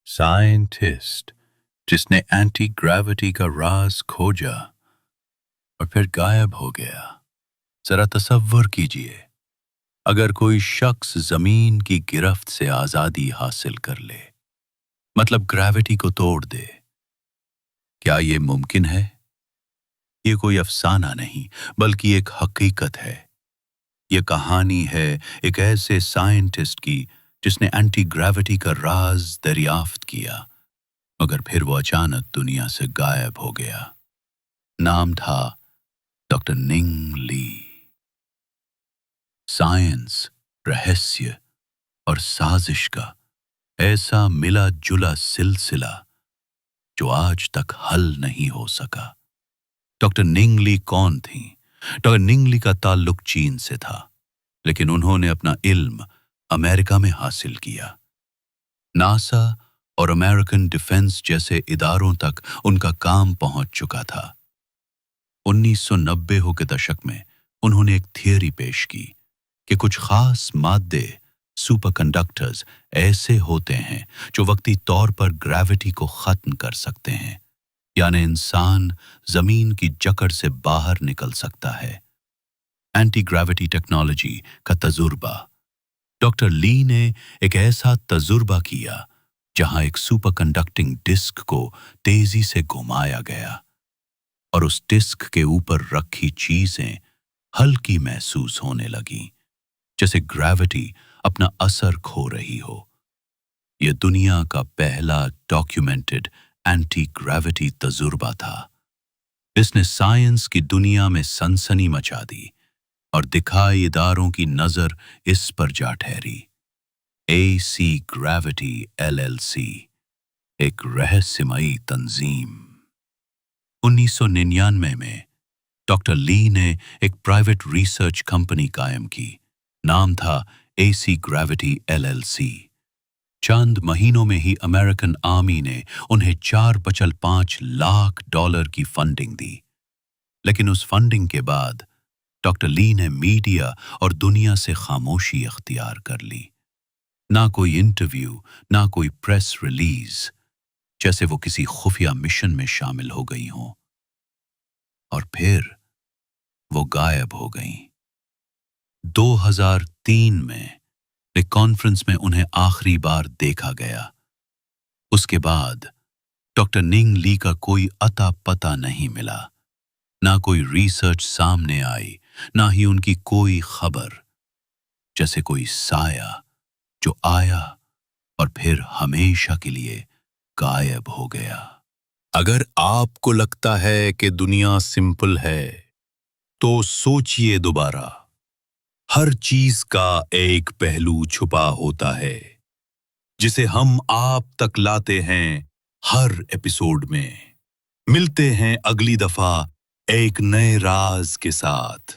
Scientist जिसने anti gravity का राज खोजा और फिर गायब हो गया। जरा तसव्वुर कीजिए, अगर कोई शख्स जमीन की गिरफ्त से आजादी हासिल कर ले, मतलब ग्रेविटी को तोड़ दे, क्या ये मुमकिन है? ये कोई अफसाना नहीं, बल्कि एक हकीकत है। ये कहानी है एक ऐसे साइंटिस्ट की जिसने एंटी ग्रेविटी का राज दरियाफ्त किया, मगर फिर वो अचानक दुनिया से गायब हो गया। नाम था डॉक्टर निंग ली। साइंस, रहस्य और साजिश का ऐसा मिला जुला सिलसिला जो आज तक हल नहीं हो सका। डॉक्टर निंग ली कौन थी? डॉक्टर निंग ली का ताल्लुक चीन से था, लेकिन उन्होंने अपना इल्म अमेरिका में हासिल किया। नासा और अमेरिकन डिफेंस जैसे इदारों तक उनका काम पहुंच चुका था। 1990 के दशक में उन्होंने एक थियरी पेश की कि कुछ खास मादे, सुपरकंडक्टर्स, ऐसे होते हैं जो वक्ती तौर पर ग्रेविटी को खत्म कर सकते हैं, यानी इंसान जमीन की जकड़ से बाहर निकल सकता है। एंटी ग्रेविटी टेक्नोलॉजी का तजुर्बा। डॉक्टर ली ने एक ऐसा तजुर्बा किया जहां एक सुपर कंडक्टिंग डिस्क को तेजी से घुमाया गया और उस डिस्क के ऊपर रखी चीजें हल्की महसूस होने लगीं, जैसे ग्रेविटी अपना असर खो रही हो। यह दुनिया का पहला डॉक्यूमेंटेड एंटी ग्रेविटी तजुर्बा था। इसने साइंस की दुनिया में सनसनी मचा दी और दिखाई इदारों की नजर इस पर जा ठहरी। AC ग्रेविटी LLC, एक रहस्यमयी तंजीम। 1999 में डॉक्टर ली ने एक प्राइवेट रिसर्च कंपनी कायम की। नाम था AC ग्रेविटी LLC। चंद महीनों में ही अमेरिकन आर्मी ने उन्हें $4.5 लाख की फंडिंग दी। लेकिन उस फंडिंग के बाद डॉक्टर ली ने मीडिया और दुनिया से खामोशी इख्तियार कर ली। ना कोई इंटरव्यू, ना कोई प्रेस रिलीज, जैसे वो किसी खुफिया मिशन में शामिल हो गई हों। और फिर वो गायब हो गईं। 2003 में एक कॉन्फ्रेंस में उन्हें आखिरी बार देखा गया। उसके बाद डॉक्टर निंग ली का कोई अता पता नहीं मिला। ना कोई रिसर्च सामने आई, ना ही उनकी कोई खबर। जैसे कोई साया जो आया और फिर हमेशा के लिए गायब हो गया। अगर आपको लगता है कि दुनिया सिंपल है, तो सोचिए दोबारा। हर चीज का एक पहलू छुपा होता है, जिसे हम आप तक लाते हैं हर एपिसोड में। मिलते हैं अगली दफा एक नए राज के साथ।